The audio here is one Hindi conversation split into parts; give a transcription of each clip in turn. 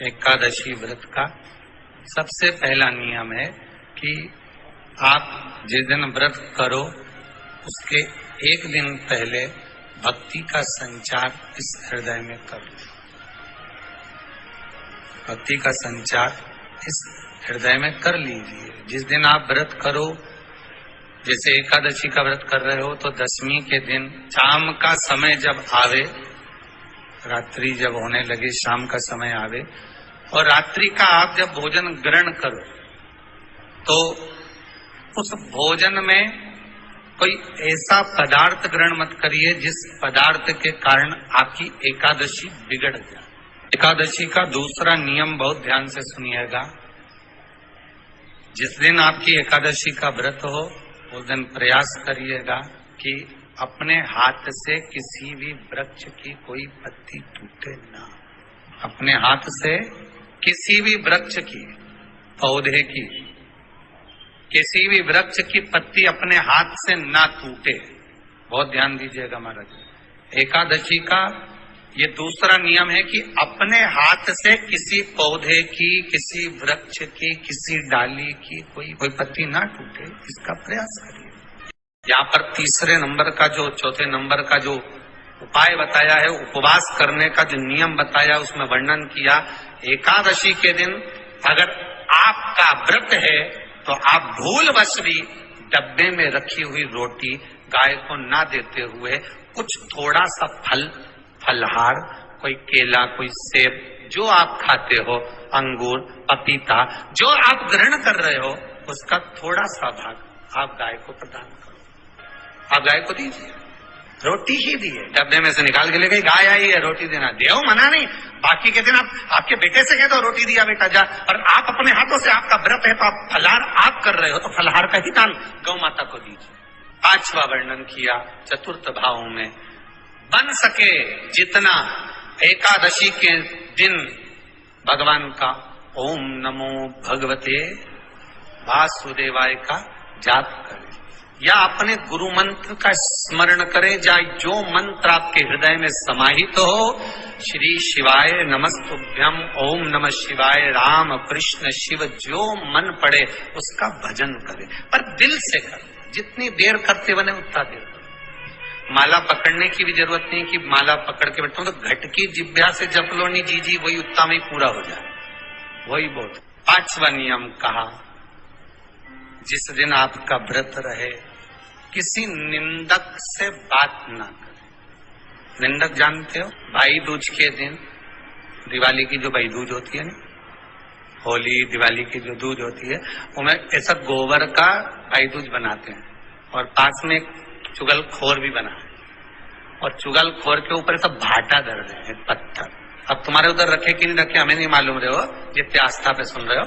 एकादशी व्रत का सबसे पहला नियम है कि आप जिस दिन व्रत करो उसके एक दिन पहले भक्ति का संचार इस हृदय में कर लो। भक्ति का संचार इस हृदय में कर लीजिए। जिस दिन आप व्रत करो, जैसे एकादशी का व्रत कर रहे हो तो दशमी के दिन शाम का समय जब आवे, रात्रि जब होने लगे, शाम का समय आवे और रात्रि का आप जब भोजन ग्रहण करो तो उस भोजन में कोई ऐसा पदार्थ ग्रहण मत करिए जिस पदार्थ के कारण आपकी एकादशी बिगड़ जाए। एकादशी का दूसरा नियम बहुत ध्यान से सुनिएगा। जिस दिन आपकी एकादशी का व्रत हो उस दिन प्रयास करिएगा कि अपने हाथ से किसी भी वृक्ष की कोई पत्ती टूटे ना। अपने हाथ से किसी भी वृक्ष की, पौधे की, किसी भी वृक्ष की पत्ती अपने हाथ से ना टूटे। बहुत ध्यान दीजिएगा महाराज। एकादशी का ये दूसरा नियम है कि अपने हाथ से किसी पौधे की, किसी वृक्ष की, किसी डाली की कोई पत्ती ना टूटे, इसका प्रयास करिए। यहाँ पर तीसरे नंबर का जो, चौथे नंबर का जो उपाय बताया है, उपवास करने का जो नियम बताया, उसमें वर्णन किया। एकादशी के दिन अगर आपका व्रत है तो आप भूलवश भी डब्बे में रखी हुई रोटी गाय को ना देते हुए कुछ थोड़ा सा फलहार, कोई केला, कोई सेब, जो आप खाते हो, अंगूर, पपीता, जो आप ग्रहण कर रहे हो, उसका थोड़ा सा भाग आप गाय को प्रदान करो। आप गाय को दीजिए, रोटी ही दिए। डब्बे में से निकाल के ले गई, गाय आई है, रोटी देना, देव मना नहीं। बाकी के दिन आप आपके बेटे से कह दो रोटी दिया बेटा जा, और आप अपने हाथों से, आपका व्रत है तो आप फलहार आप कर रहे हो तो फलहार का ही दान गौ माता को दीजिए। पांचवा वर्णन किया चतुर्थ भाव में, बन सके जितना एकादशी के दिन भगवान का ओम नमो भगवते वासुदेवाय का जाप करें या अपने गुरु मंत्र का स्मरण करें, या जो मंत्र आपके हृदय में समाहित हो, श्री शिवाय नमस्तुभ्यम, ओम नमः शिवाय, राम कृष्ण शिव, जो मन पड़े उसका भजन करें, पर दिल से करें। जितनी देर करते बने उतना देर करें। माला पकड़ने की भी जरूरत नहीं कि माला पकड़ के बैठता हूं तो घट की जिब्या से जप लो नहीं जी, वही उतना में पूरा हो जाए, वही बहुत। पांचवा नियम कहा, जिस दिन आपका व्रत रहे किसी निंदक से बात ना करें। निंदक जानते हो, भाई दूज के दिन, दिवाली की जो भाई दूज होती है ना, होली दिवाली की जो दूज होती है, उनमें ऐसा गोबर का भाई दूज बनाते हैं और पास में एक चुगलखोर भी बना है, और चुगलखोर के ऊपर सब भाटा धर रहे हैं, पत्थर। अब तुम्हारे उधर रखे कि नहीं रखे हमें नहीं मालूम रहे हो, जितने आस्था पे सुन रहे हो,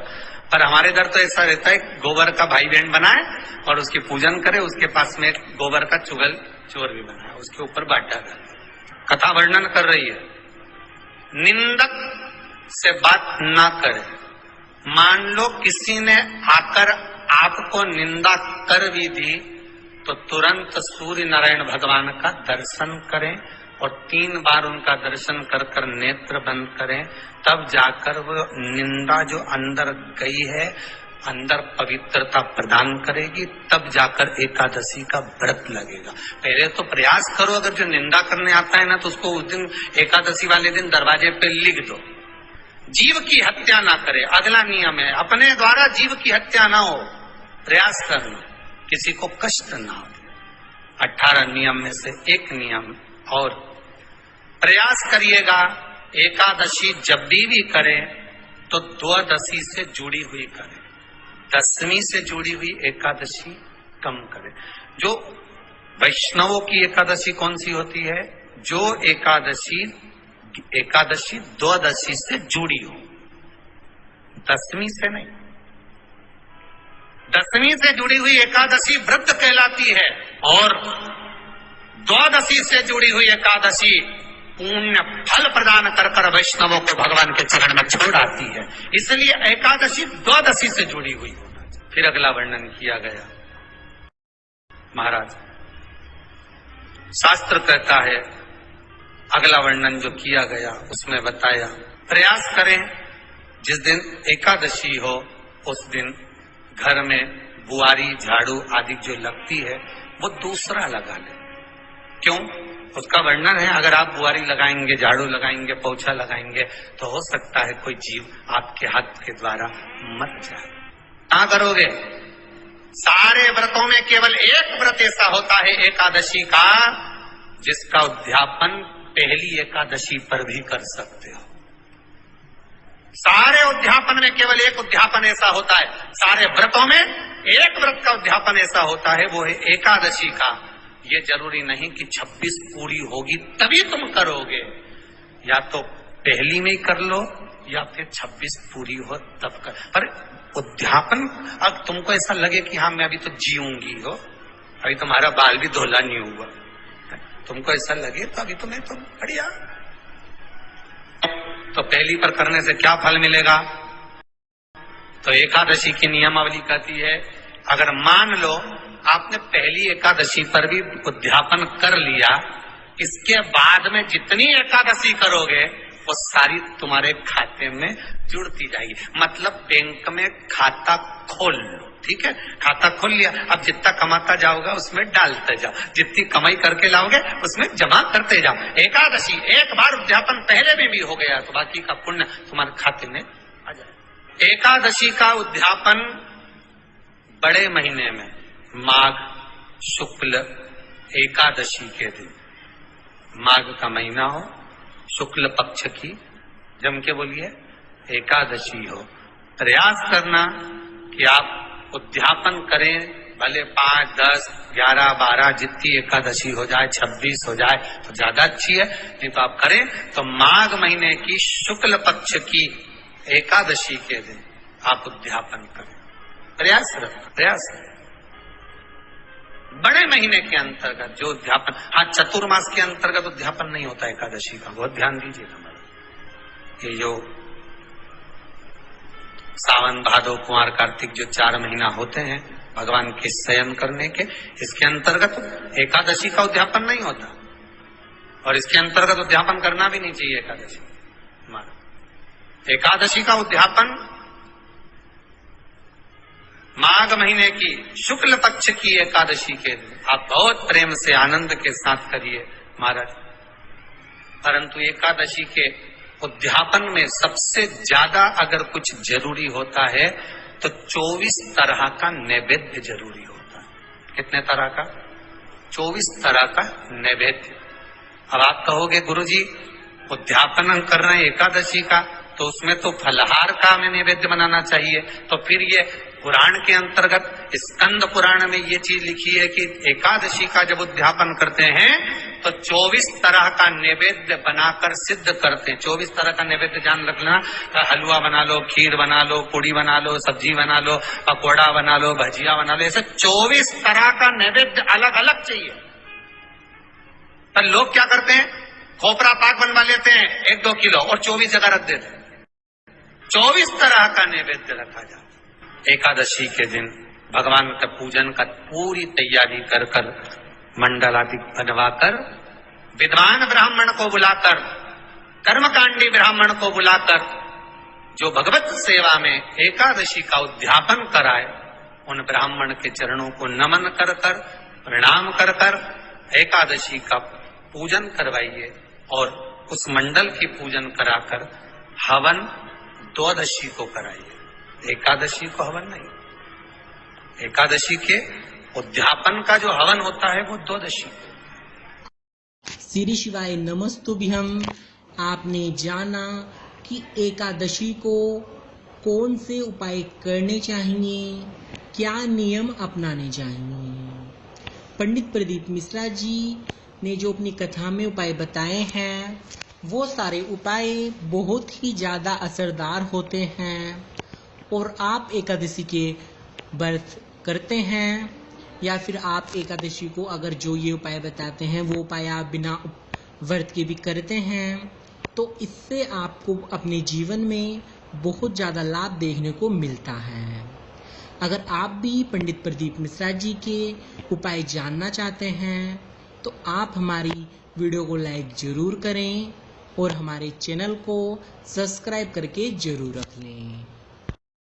पर हमारे इधर तो ऐसा रहता है, गोबर का भाई बहन बनाए और उसकी पूजन करे, उसके पास में गोबर का चुगल चोर भी बनाए, उसके ऊपर बाटा करे। कथा वर्णन कर रही है, निंदक से बात ना करे। मान लो किसी ने आकर आपको निंदा कर भी दी तो तुरंत सूर्य नारायण भगवान का दर्शन करें और 3 बार उनका दर्शन कर नेत्र बंद करें, तब जाकर वो निंदा जो अंदर गई है, अंदर पवित्रता प्रदान करेगी, तब जाकर एकादशी का व्रत लगेगा। पहले तो प्रयास करो, अगर जो निंदा करने आता है ना तो उसको उस दिन एकादशी वाले दिन दरवाजे पे लिख दो। जीव की हत्या ना करे, अगला नियम है, अपने द्वारा जीव की हत्या ना हो, प्रयास करना, किसी को कष्ट ना हो। 18 नियम में से एक नियम और, प्रयास करिएगा एकादशी जब भी करें तो द्वादशी से जुड़ी हुई करें, दशमी से जुड़ी हुई एकादशी कम करें। जो वैष्णवों की एकादशी कौन सी होती है? जो एकादशी द्वादशी से जुड़ी हो, दशमी से नहीं। दशमी से जुड़ी हुई एकादशी व्रत कहलाती है और द्वादशी से जुड़ी हुई एकादशी पुण्य फल प्रदान कर वैष्णवों को भगवान के चरण में छोड़ आती है। इसलिए एकादशी द्वादशी से जुड़ी हुई होना चाहिए। फिर अगला वर्णन किया गया, महाराज शास्त्र कहता है, अगला वर्णन जो किया गया उसमें बताया, प्रयास करें जिस दिन एकादशी हो उस दिन घर में बुआरी झाड़ू आदि जो लगती है वो दूसरा लगा ले। क्यों? उसका वर्णन है, अगर आप बुआरी लगाएंगे, झाड़ू लगाएंगे, पोछा लगाएंगे तो हो सकता है कोई जीव आपके हाथ के द्वारा मर जाए। क्या करोगे? सारे व्रतों में केवल एक व्रत ऐसा होता है एकादशी का जिसका उद्यापन पहली एकादशी पर भी कर सकते हो। सारे उद्यापन में केवल एक उद्यापन ऐसा होता है, सारे व्रतों में एक व्रत का उद्यापन ऐसा होता है, वो है एकादशी का। ये जरूरी नहीं कि 26 पूरी होगी तभी तुम करोगे, या तो पहली में ही कर लो या फिर 26 पूरी हो तब कर। पर उद्यापन, अब तुमको ऐसा लगे कि हाँ मैं अभी तो जीऊंगी हो, अभी तुम्हारा बाल भी धोला नहीं हुआ, तुमको ऐसा लगे तो अभी तुम्हें तो बढ़िया। तो पहली पर करने से क्या फल मिलेगा? तो एकादशी की नियमावली कहती है, अगर मान लो आपने पहली एकादशी पर भी उद्यापन कर लिया, इसके बाद में जितनी एकादशी करोगे वो सारी तुम्हारे खाते में जुड़ती जाएगी। मतलब बैंक में खाता खोल लो, ठीक है? खाता खोल लिया, अब जितना कमाता जाओगे उसमें डालते जाओ, जितनी कमाई करके लाओगे उसमें जमा करते जाओ। एकादशी एक बार उद्यापन पहले भी हो गया तो बाकी का पुण्य तुम्हारे खाते में आ जाए। एकादशी का उद्यापन बड़े महीने में माघ शुक्ल एकादशी के दिन, माघ का महीना हो, शुक्ल पक्ष की, जम के बोलिए, एकादशी हो, प्रयास करना कि आप उद्यापन करें, भले 5, 10, 11, 12 जितनी एकादशी हो जाए, 26 हो जाए तो ज्यादा अच्छी है, नहीं तो आप करें तो माघ महीने की शुक्ल पक्ष की एकादशी के दिन आप उद्यापन करें। प्रयास करें। बड़े महीने के अंतर्गत जो उद्यापन, हाँ चतुर्मास के अंतर्गत उद्यापन नहीं होता एकादशी का, बहुत ध्यान दीजिएगा। ये जो सावन भादो कुंवर कार्तिक जो 4 महीना होते हैं भगवान के शयन करने के, इसके अंतर्गत एकादशी का उद्यापन नहीं होता, और इसके अंतर्गत उद्यापन करना भी नहीं चाहिए। एकादशी का उद्यापन माघ महीने की शुक्ल पक्ष की एकादशी के दिन आप बहुत प्रेम से आनंद के साथ करिए महाराज। परंतु एकादशी के उद्यापन में सबसे ज्यादा अगर कुछ जरूरी होता है तो 24 तरह का नैवेद्य जरूरी होता है। कितने तरह का? 24 तरह का नैवेद्य। अब आप कहोगे गुरुजी उद्यापन हम कर रहे हैं एकादशी का, तो उसमें तो फलहार का हमें नैवेद्य बनाना चाहिए। तो फिर ये पुराण के अंतर्गत स्कंद पुराण में ये चीज लिखी है कि एकादशी का जब उद्यापन करते हैं तो 24 तरह का नैवेद्य बनाकर सिद्ध करते हैं। 24 तरह का नैवेद्य जान रखना, हलवा बना लो, खीर बना लो, पूड़ी बना लो, सब्जी बना लो, पकौड़ा बना लो, भजिया बना लो, ऐसे 24 तरह का नैवेद्य अलग अलग चाहिए। पर लोग क्या करते हैं, खोपरा पाक बनवा लेते हैं 1-2 किलो और 24 जगह रख देते हैं। 24 तरह का नैवेद्य रखा जाता। एकादशी के दिन भगवान का पूजन का पूरी तैयारी कर कर, मंडल आदि बनवाकर, विद्वान ब्राह्मण को बुलाकर, कर्मकांडी ब्राह्मण को बुलाकर, जो भगवत सेवा में एकादशी का उद्यापन कराए, उन ब्राह्मण के चरणों को नमन कर कर, प्रणाम कर कर एकादशी का पूजन करवाइए। और उस मंडल की पूजन कराकर हवन द्वादशी को कराइए, एकादशी को हवन नहीं। एकादशी के उद्यापन का जो हवन होता है वो द्वादशी। श्री शिवाय नमस्तुभ्यं। आपने जाना कि एकादशी को कौन से उपाय करने चाहिए, क्या नियम अपनाने चाहिए। पंडित प्रदीप मिश्रा जी ने जो अपनी कथा में उपाय बताए हैं वो सारे उपाय बहुत ही ज़्यादा असरदार होते हैं। और आप एकादशी के व्रत करते हैं या फिर आप एकादशी को अगर जो ये उपाय बताते हैं वो उपाय आप बिना व्रत के भी करते हैं, तो इससे आपको अपने जीवन में बहुत ज़्यादा लाभ देखने को मिलता है। अगर आप भी पंडित प्रदीप मिश्रा जी के उपाय जानना चाहते हैं तो आप हमारी वीडियो को लाइक ज़रूर करें और हमारे चैनल को सब्सक्राइब करके ज़रूर रख लें।